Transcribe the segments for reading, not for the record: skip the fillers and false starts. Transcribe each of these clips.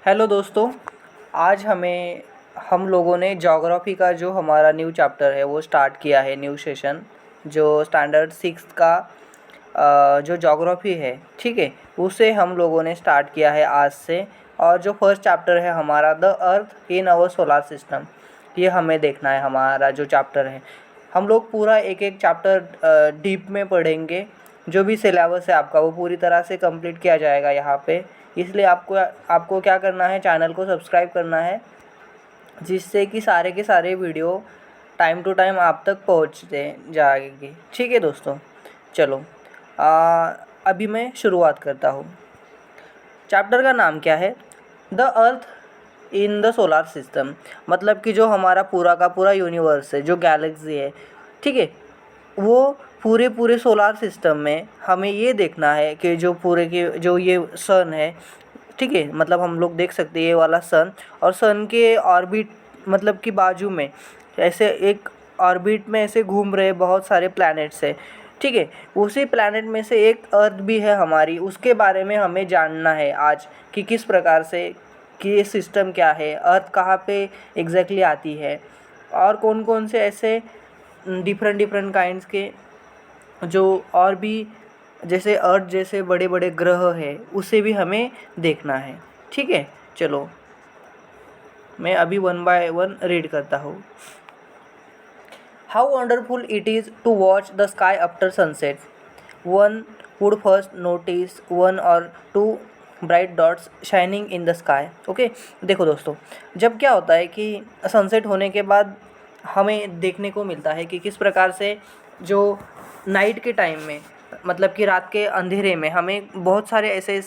Hello दोस्तों। आज हम लोगों ने ज्योग्राफी का जो हमारा न्यू चैप्टर है वो स्टार्ट किया है। न्यू सेशन जो स्टैंडर्ड सिक्स का जो ज्योग्राफी है, ठीक है, उसे हम लोगों ने स्टार्ट किया है आज से। और जो फर्स्ट चैप्टर है हमारा the earth in our solar system, ये हमें देखना है। हमारा जो चैप्टर है हम लोग पूरा एक एक चैप्टर डीप में पढ़ेंगे। जो भी सिलेबस है आपका वो पूरी तरह से कंप्लीट किया जाएगा यहाँ पे। इसलिए आपको क्या करना है, चैनल को सब्सक्राइब करना है, जिससे कि सारे के सारे वीडियो टाइम टू टाइम आप तक पहुँचते जाएंगे। ठीक है दोस्तों, चलो अभी मैं शुरुआत करता हूँ। चैप्टर का नाम क्या है? The earth in the solar system. मतलब कि जो हमारा पूरा का पूरा यूनिवर्स है, जो गैलेक्सी है, ठीक है, वो पूरे पूरे सोलर सिस्टम में हमें ये देखना है कि जो पूरे के जो ये सन है, ठीक है, मतलब हम लोग देख सकते हैं ये वाला सन, और सन के ऑर्बिट मतलब कि बाजू में ऐसे एक ऑर्बिट में ऐसे घूम रहे बहुत सारे प्लैनेट्स है, ठीक है। उसी प्लैनेट में से एक अर्थ भी है हमारी, उसके बारे में हमें जानना है आज कि किस प्रकार से, कि ये सिस्टम क्या है, अर्थ कहाँ पे एग्जैक्टली आती है, और कौन कौन से ऐसे डिफरेंट डिफरेंट काइंड्स के जो और भी जैसे अर्थ जैसे बड़े बड़े ग्रह है उसे भी हमें देखना है। ठीक है, चलो मैं अभी वन बाय वन रीड करता हूँ। How wonderful it is to watch the sky after sunset. One would first notice one or two bright dots shining in the sky. Okay, देखो दोस्तों, जब क्या होता है कि सनसेट होने के बाद हमें देखने को मिलता है कि किस प्रकार से जो नाइट के टाइम में, मतलब कि रात के अंधेरे में, हमें बहुत सारे ऐसे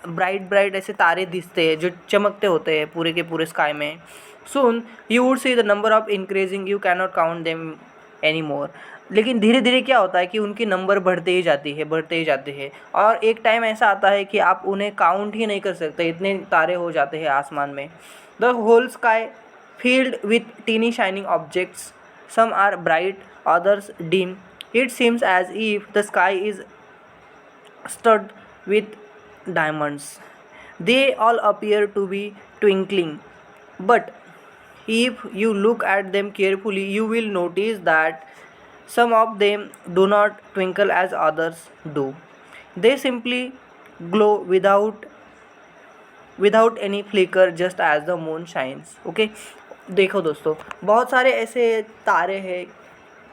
ब्राइट ब्राइट ऐसे तारे दिखते हैं जो चमकते होते हैं पूरे के पूरे स्काई में। Soon you would see the number of increasing, you can not count them any more. लेकिन धीरे धीरे क्या होता है कि उनकी नंबर बढ़ते ही जाती है, बढ़ते ही जाते हैं, और एक टाइम ऐसा आता है कि आप उन्हें काउंट ही नहीं कर सकते, इतने तारे हो जाते हैं आसमान में। The whole sky filled with teeny shining objects. Some are bright, others dim. It seems as if the sky is studded with diamonds. They all appear to be twinkling. But if you look at them carefully, you will notice that some of them do not twinkle as others do. They simply glow without any flicker, just as the moon shines. Okay, देखो दोस्तों, बहुत सारे ऐसे तारे हैं,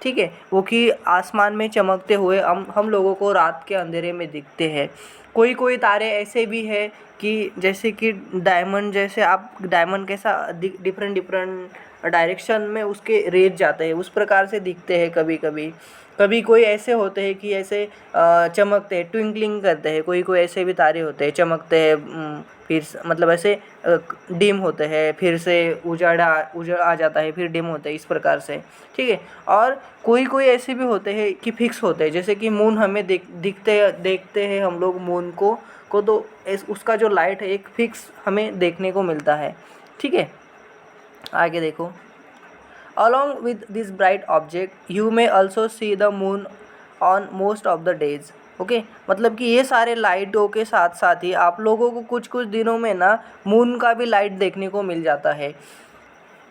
ठीक है, वो कि आसमान में चमकते हुए हम लोगों को रात के अंधेरे में दिखते हैं। कोई कोई तारे ऐसे भी है कि जैसे कि डायमंड, जैसे आप डायमंड कैसा डिफरेंट डिफरेंट डायरेक्शन में उसके रेज जाते हैं, उस प्रकार से दिखते हैं कभी कभी। कभी कोई ऐसे होते हैं कि ऐसे चमकते हैं, ट्विंकलिंग करते हैं। कोई कोई ऐसे भी तारे होते हैं, चमकते हैं, मतलब ऐसे डिम होते हैं, फिर से उजाड़ आ जाता है, फिर डिम होते हैं, इस प्रकार से, ठीक है। और कोई कोई ऐसे भी होते हैं कि फिक्स होते हैं, जैसे कि मून हमें देखते हैं हम लोग मून को तो उसका जो लाइट है एक फिक्स हमें देखने को मिलता है, ठीक है। आगे देखो, along with this bright object you may also see the moon on most of the days. Okay, मतलब कि ये सारे लाइटों के साथ साथ ही आप लोगों को कुछ कुछ दिनों में ना मून का भी लाइट देखने को मिल जाता है।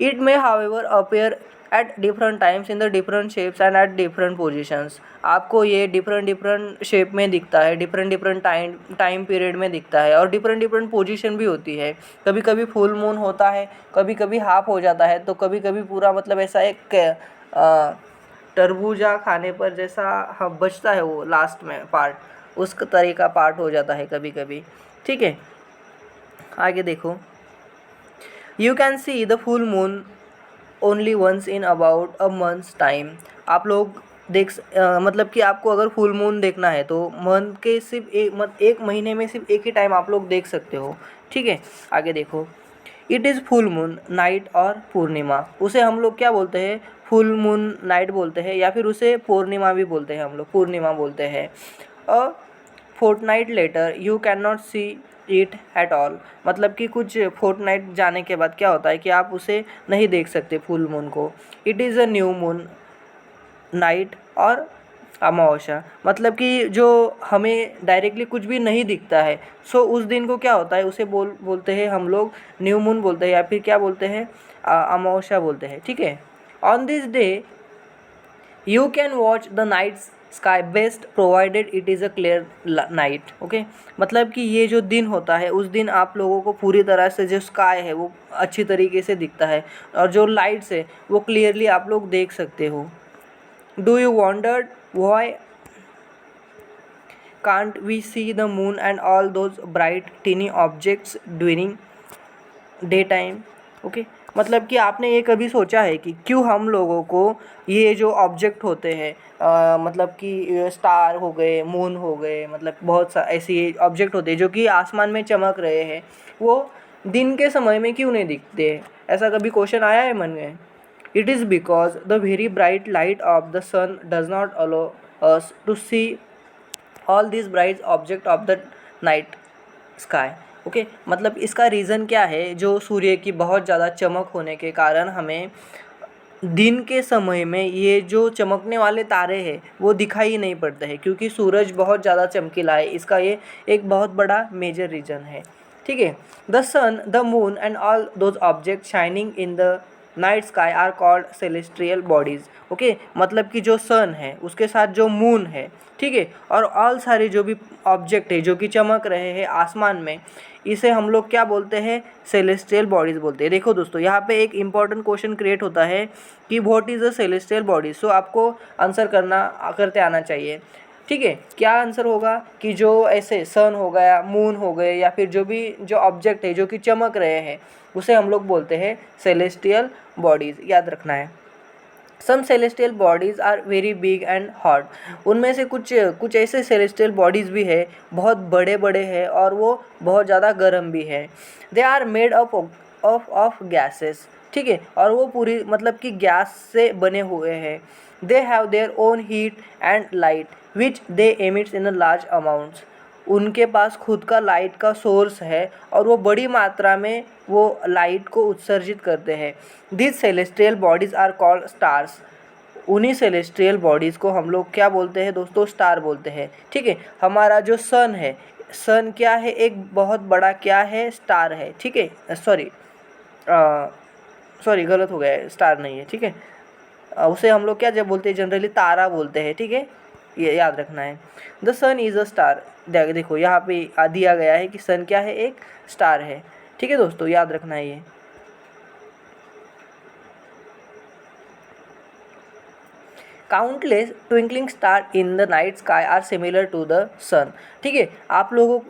It may however appear at different times in the different shapes and at different positions. आपको ये डिफरेंट डिफरेंट शेप में दिखता है, डिफरेंट डिफरेंट टाइम पीरियड में दिखता है, और डिफरेंट डिफरेंट पोजीशन भी होती है। कभी कभी फुल मून होता है, कभी कभी हाफ हो जाता है, तो कभी कभी पूरा, मतलब ऐसा एक तरबूजा खाने पर जैसा हम बचता है वो लास्ट में पार्ट, उस तरह का पार्ट हो जाता है कभी कभी, ठीक है। आगे देखो, you can see the full moon only once in about a month's time. आप लोग मतलब कि आपको अगर फुल मून देखना है तो मंथ के सिर्फ एक महीने में सिर्फ एक ही टाइम आप लोग देख सकते हो, ठीक है। आगे देखो, it is full moon night और पूर्णिमा। उसे हम लोग क्या बोलते हैं? फुल मून नाइट बोलते हैं, या फिर उसे पूर्णिमा भी बोलते हैं, हम लोग पूर्णिमा बोलते हैं। A fortnight later you can not see it at all. मतलब कि कुछ फोर्टनाइट जाने के बाद क्या होता है कि आप उसे नहीं देख सकते फुल मून को। It is a new moon night और अमावस्या मतलब कि जो हमें डायरेक्टली कुछ भी नहीं दिखता है, सो उस दिन को क्या होता है, उसे बोलते हैं हम लोग न्यू मून बोलते हैं, या फिर क्या बोलते हैं, अमावस्या बोलते हैं, ठीक है। On this day you can watch the night sky best provided it is a clear night, okay. मतलब कि ये जो दिन होता है उस दिन आप लोगों को पूरी तरह से जो स्काई है वो अच्छी तरीके से दिखता है, और जो लाइट्स है वो क्लियरली आप लोग देख सकते हो। Do you wondered why can't we see the moon and all those bright teeny objects during day time, okay. मतलब कि आपने ये कभी सोचा है कि क्यों हम लोगों को ये जो ऑब्जेक्ट होते हैं, मतलब कि स्टार हो गए, मून हो गए, मतलब बहुत सा ऐसे ऑब्जेक्ट होते हैं जो कि आसमान में चमक रहे हैं, वो दिन के समय में क्यों नहीं दिखते हैं? ऐसा कभी क्वेश्चन आया है मन में? It is because the very bright light of the sun does not allow us to see all this bright object of the night sky, okay. मतलब इसका रीज़न क्या है, जो सूर्य की बहुत ज़्यादा चमक होने के कारण हमें दिन के समय में ये जो चमकने वाले तारे हैं वो दिखाई नहीं पड़ते हैं, क्योंकि सूरज बहुत ज़्यादा चमकीला है, इसका ये एक बहुत बड़ा मेजर रीज़न है, ठीक है। The sun, the moon and all those object shining in the night sky are called celestial bodies, okay. मतलब कि जो सन है उसके साथ जो मून है, ठीक है, और ऑल सारे जो भी ऑब्जेक्ट है जो कि चमक रहे हैं आसमान में, इसे हम लोग क्या बोलते हैं? सेलेस्टियल बॉडीज़ बोलते हैं। देखो दोस्तों, यहाँ पे एक इंपॉर्टेंट क्वेश्चन क्रिएट होता है कि what is a celestial body. So आपको आंसर करते आना चाहिए, ठीक है। क्या आंसर होगा कि जो ऐसे सन हो गया, मून हो गए, या फिर जो भी जो ऑब्जेक्ट है जो कि चमक रहे हैं उसे हम लोग बोलते हैं सेलेस्टियल बॉडीज़, याद रखना है। Some celestial bodies are very big and hot. उनमें से कुछ कुछ ऐसे सेलेस्टियल बॉडीज़ भी है, बहुत बड़े बड़े हैं और वो बहुत ज़्यादा गर्म भी है। They are made up of gases, ठीक है, और वो पूरी मतलब कि गैस से बने हुए हैं। They have their own heat and light which they emits in large amounts. उनके पास खुद का लाइट का सोर्स है और वो बड़ी मात्रा में वो लाइट को उत्सर्जित करते हैं। This celestial bodies are called stars. उन्हीं सेलेस्टियल बॉडीज़ को हम लोग क्या बोलते हैं दोस्तों? स्टार बोलते हैं, ठीक है। हमारा जो सन है, सन क्या है? एक बहुत बड़ा क्या है? स्टार है, ठीक है। सॉरी गलत हो गया है, स्टार नहीं है, ठीक है। उसे हम लोग क्या जब बोलते हैं? जनरली तारा बोलते हैं, ठीक है, ये याद रखना है। The sun is a star. देखो यहाँ पे दिया गया है कि सन क्या है? एक स्टार है, ठीक है दोस्तों, याद रखना है ये। Countless twinkling star in the night sky are similar to the sun, ठीक है। आप लोगों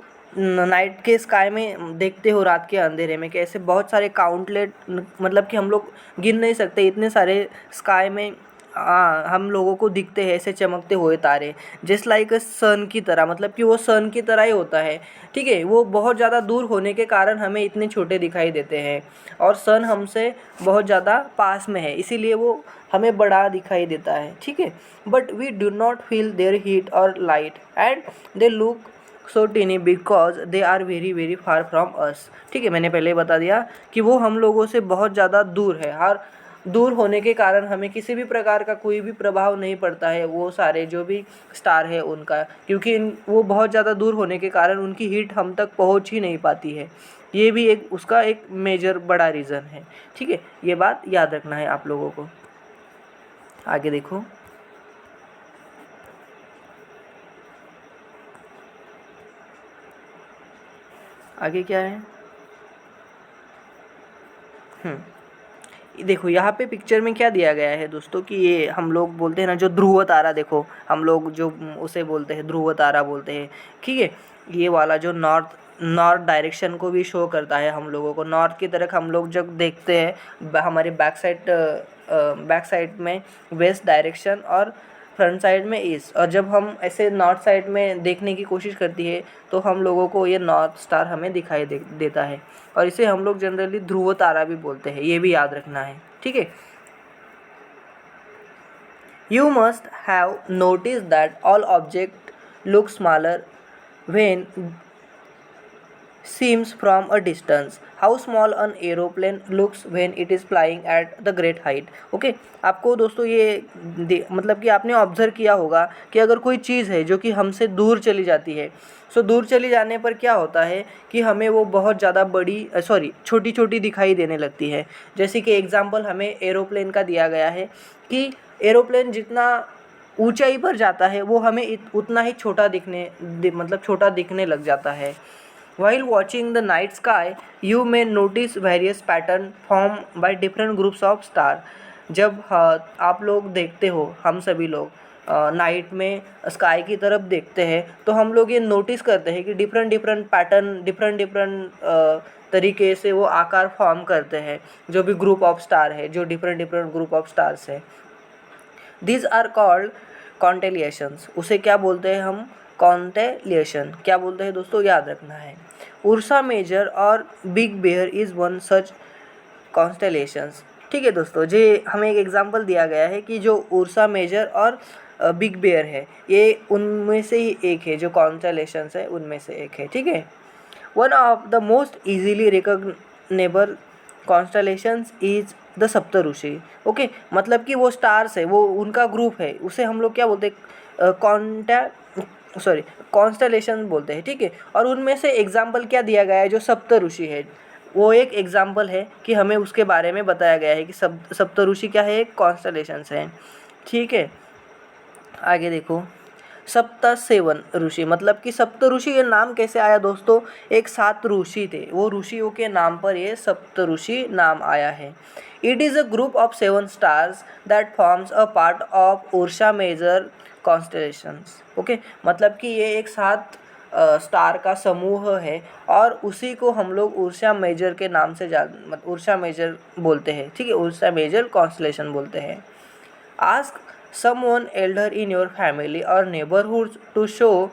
नाइट के स्काई में देखते हो रात के अंधेरे में कैसे बहुत सारे काउंटलेट, मतलब कि हम लोग गिन नहीं सकते इतने सारे स्काई में हम लोगों को दिखते हैं ऐसे चमकते हुए तारे, जस्ट लाइक सन की तरह। मतलब कि वो सन की तरह ही होता है, ठीक है। वो बहुत ज़्यादा दूर होने के कारण हमें इतने छोटे दिखाई देते हैं, और सन हमसे बहुत ज़्यादा पास में है, इसीलिए वो हमें बड़ा दिखाई देता है, ठीक है। But we do not feel their heat और light and they look so tiny because they are very very far from us, ठीक है। मैंने पहले ही बता दिया कि वो हम लोगों से बहुत ज़्यादा दूर है, हर दूर होने के कारण हमें किसी भी प्रकार का कोई भी प्रभाव नहीं पड़ता है वो सारे जो भी स्टार है उनका, क्योंकि वो बहुत ज़्यादा दूर होने के कारण उनकी हीट हम तक पहुंच ही नहीं पाती है। ये भी एक उसका एक मेजर बड़ा रीज़न है, ठीक है। ये बात याद रखना है आप लोगों को। आगे देखो, आगे क्या है? देखो यहाँ पे पिक्चर में क्या दिया गया है दोस्तों कि ये हम लोग बोलते हैं ना जो ध्रुव तारा, देखो हम लोग जो उसे बोलते हैं ध्रुव तारा बोलते हैं, ठीक है। ये वाला जो नॉर्थ नॉर्थ डायरेक्शन को भी शो करता है हम लोगों को। नॉर्थ की तरफ हम लोग जब देखते हैं हमारे बैक साइड में वेस्ट डायरेक्शन और फ्रंट साइड में ईस्ट, और जब हम ऐसे नॉर्थ साइड में देखने की कोशिश करती है तो हम लोगों को ये नॉर्थ स्टार हमें दिखाई देता है, और इसे हम लोग जनरली ध्रुव तारा भी बोलते हैं, ये भी याद रखना है, ठीक है। You must have notice that all object look smaller when seems from a distance how small an aeroplane looks when it is flying at the great height. Okay आपको दोस्तों ये मतलब कि आपने ऑब्ज़र्व किया होगा कि अगर कोई चीज़ है जो कि हमसे दूर चली जाती है, सो दूर चली जाने पर क्या होता है कि हमें वो बहुत ज़्यादा बड़ी छोटी छोटी दिखाई देने लगती है। जैसे कि एग्जांपल हमें एरोप्लेन का दिया गया है कि एरोप्लेन जितना ऊंचाई पर जाता है वो हमें उतना ही छोटा मतलब छोटा दिखने लग जाता है। While watching the night sky, you may notice various pattern formed by different groups of star. जब आप लोग देखते हो, हम सभी लोग नाइट में स्काई की तरफ देखते हैं तो हम लोग ये नोटिस करते हैं कि डिफरेंट डिफरेंट पैटर्न डिफरेंट तरीके से वो आकार फॉर्म करते हैं, जो भी ग्रुप ऑफ स्टार है, जो different different group of stars है। These are called constellations. उसे क्या बोलते हैं हम? कॉन्टेलिएशन। क्या बोलते हैं दोस्तों? याद रखना है। उर्सा मेजर और Big Bear is one such constellations. ठीक है दोस्तों, जे हमें एक एग्जांपल दिया गया है कि जो उर्सा मेजर और बिग बेयर है, ये उनमें से ही एक है, जो कॉन्स्टेलेशंस है उनमें से एक है। ठीक है। One of the most easily recognisable constellations is the Saptarishi. Okay मतलब कि वो स्टार्स है, वो उनका ग्रुप है, उसे हम लोग क्या बोलते हैं? कॉन्स्टेलेशन बोलते हैं। ठीक है। और उनमें से एग्जाम्पल क्या दिया गया है? जो सप्तऋषि है वो एक एग्जाम्पल है कि हमें उसके बारे में बताया गया है कि सप्तऋषि क्या है? एक कॉन्स्टेलेशंस है। ठीक है। आगे देखो, सप्त सेवन ऋषि मतलब कि सप्त ऋषि ये नाम कैसे आया दोस्तों? एक 7 ऋषि थे, वो ऋषियों के नाम पर ये सप्त ऋषि नाम आया है। It is a group of 7 stars that forms a part of Ursa Major constellations. Okay मतलब कि ये एक 7 स्टार का समूह है और उसी को हम लोग उर्सा मेजर के नाम से उर्सा मेजर बोलते हैं। ठीक है, उर्सा मेजर कॉन्स्टेलेशन बोलते हैं। Ask someone elder in your family or neighborhood to show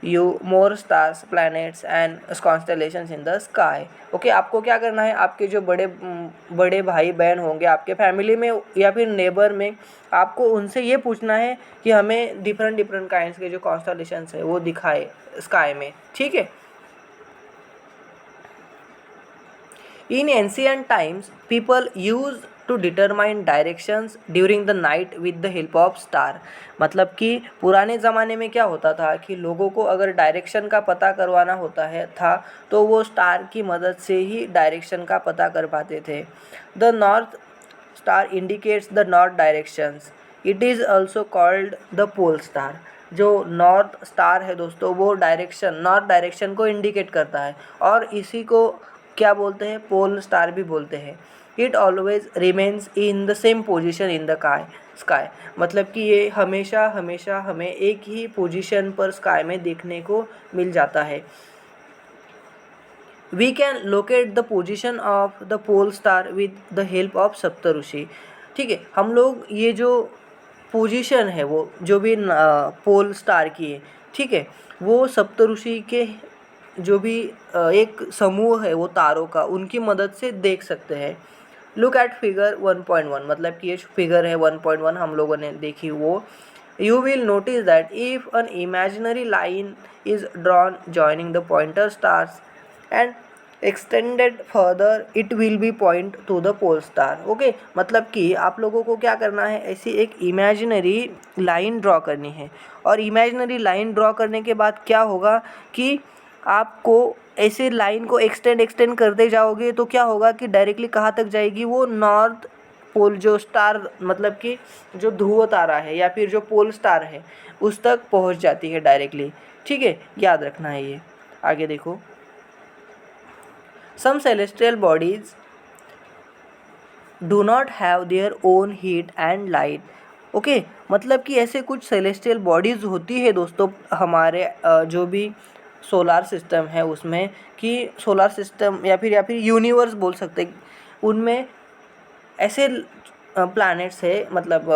you more stars, planets and constellations in the sky. Okay आपको क्या करना है? आपके जो बड़े भाई बहन होंगे आपके फैमिली में या फिर नेबर में, आपको उनसे ये पूछना है कि हमें डिफरेंट डिफरेंट काइंड्स के जो कॉन्स्टेलेशंस है वो दिखाए स्काई में। ठीक है। In ancient times, people used to determine directions during the night with the help of star. मतलब कि पुराने ज़माने में क्या होता था कि लोगों को अगर डायरेक्शन का पता करवाना था तो वो स्टार की मदद से ही डायरेक्शन का पता कर पाते थे। The north star indicates the north directions. It is also called the pole star. जो नॉर्थ स्टार है दोस्तों वो नॉर्थ डायरेक्शन को इंडिकेट करता है और इसी को क्या बोलते हैं? पोल स्टार भी बोलते हैं। It always remains in the same position in the sky मतलब कि ये हमेशा हमेशा हमें एक ही पोजीशन पर स्काई में देखने को मिल जाता है। We can locate the position of the pole star with the help of Saptarishi. ठीक है, हम लोग ये जो पोजीशन है वो जो भी पोल स्टार की है, ठीक है, वो सप्तऋषि के जो भी एक समूह है वो तारों का, उनकी मदद से देख सकते हैं। लुक एट फिगर 1.1 मतलब कि ये फिगर है 1.1 हम लोगों ने देखी वो। You will notice that if an imaginary line is drawn joining the pointer stars and extended further it will be point to the pole star. Okay मतलब कि आप लोगों को क्या करना है? ऐसी एक इमेजिनरी लाइन ड्रॉ करनी है और इमेजिनरी लाइन ड्रॉ करने के बाद क्या होगा कि आपको ऐसे लाइन को एक्सटेंड करते जाओगे तो क्या होगा कि डायरेक्टली कहाँ तक जाएगी? वो नॉर्थ पोल जो स्टार मतलब कि जो ध्रुव तारा है या फिर जो पोल स्टार है उस तक पहुँच जाती है डायरेक्टली। ठीक है, याद रखना है ये। आगे देखो, some celestial bodies do not have their own heat and light. Okay मतलब कि ऐसे कुछ सेलेस्टियल बॉडीज़ होती है दोस्तों हमारे जो भी सोलार सिस्टम है उसमें, कि सोलार सिस्टम या फिर यूनिवर्स बोल सकते हैं, उनमें ऐसे प्लैनेट्स है मतलब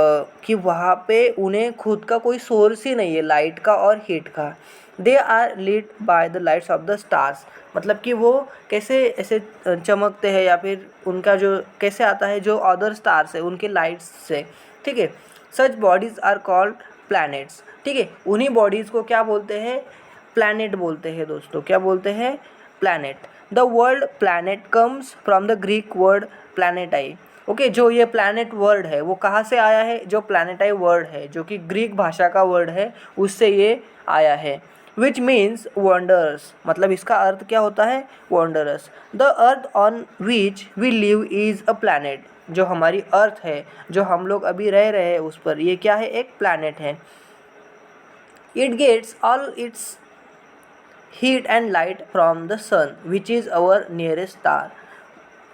कि वहाँ पे उन्हें खुद का कोई सोर्स ही नहीं है लाइट का और हीट का। They are lead by the lights of the stars मतलब कि वो कैसे ऐसे चमकते हैं या फिर उनका जो कैसे आता है जो अदर स्टार्स है उनके लाइट्स से। ठीक है, सच बॉडीज़ आर कॉल्ड प्लैनेट्स। ठीक है, उन्हीं बॉडीज़ को क्या बोलते हैं? प्लैनेट बोलते हैं दोस्तों। क्या बोलते हैं? planet. The word planet comes from the Greek word planetai. Okay जो ये planet word है वो कहाँ से आया है? जो planetai word है जो कि ग्रीक भाषा का word है उससे ये आया है. Which means wonders. मतलब इसका अर्थ क्या होता है? Wondrous. The earth on which we live is a planet. जो हमारी अर्थ है जो हम लोग अभी रह रहे हैं उस पर ये क्या है? एक planet है. It gets all its heat and light from the sun which is our nearest star.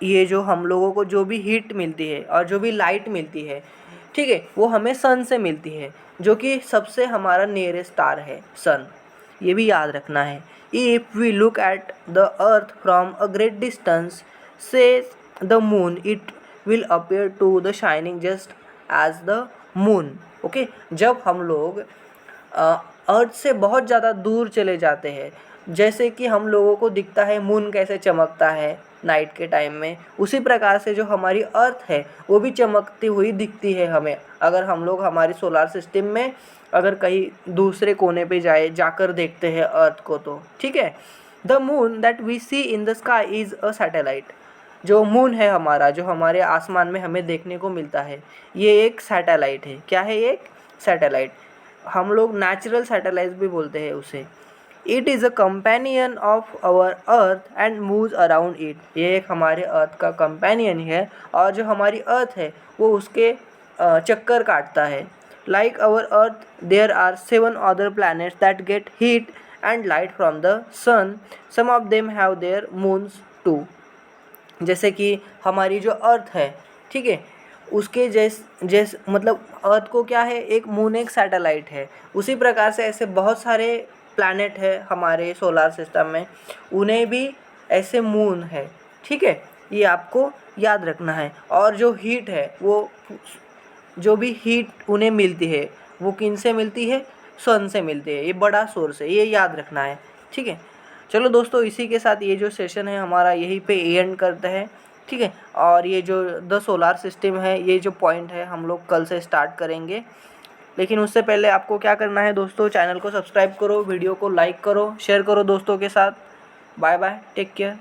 ये जो हम लोगों को जो भी हीट मिलती है और जो भी लाइट मिलती है, ठीक है, वो हमें सन से मिलती है जो कि सबसे हमारा नियरेस्ट स्टार है सन. ये भी याद रखना है. If we look at the earth from a great distance से the moon it will appear to the shining just as the moon. Okay जब हम लोग अर्थ से बहुत ज़्यादा दूर चले जाते हैं जैसे कि हम लोगों को दिखता है मून कैसे चमकता है नाइट के टाइम में, उसी प्रकार से जो हमारी अर्थ है वो भी चमकती हुई दिखती है हमें अगर हम लोग हमारे सोलार सिस्टम में अगर कहीं दूसरे कोने पे जाकर देखते हैं अर्थ को तो. ठीक है. The moon that we see in the sky is a satellite. जो मून है हमारा जो हमारे आसमान में हमें देखने को मिलता है ये एक सैटेलाइट है. क्या है? एक सैटेलाइट. हम लोग नेचुरल सैटेलाइट भी बोलते हैं उसे. It is a companion of our earth and moves around it. ये एक हमारे अर्थ का कंपेनियन है और जो हमारी अर्थ है वो उसके चक्कर काटता है. Like our earth there are 7 other planets that get heat and light from the sun. Some of them have their moons too. जैसे कि हमारी जो अर्थ है, ठीक है, उसके जैसे मतलब अर्थ को क्या है? एक मून एक सैटेलाइट है. उसी प्रकार से ऐसे बहुत सारे प्लैनेट है हमारे सोलार सिस्टम में, उन्हें भी ऐसे मून है. ठीक है, ये आपको याद रखना है. और जो हीट है वो जो भी हीट उन्हें मिलती है वो किन से मिलती है? सन से मिलती है. ये बड़ा सोर्स है, ये याद रखना है. ठीक है. चलो दोस्तों इसी के साथ ये जो सेशन है हमारा यहीं पे एंड करते हैं. ठीक है. और ये जो द सोलार सिस्टम है ये जो पॉइंट है हम लोग कल से स्टार्ट करेंगे. लेकिन उससे पहले आपको क्या करना है दोस्तों? चैनल को सब्सक्राइब करो, वीडियो को लाइक करो, शेयर करो दोस्तों के साथ. Bye bye, take care.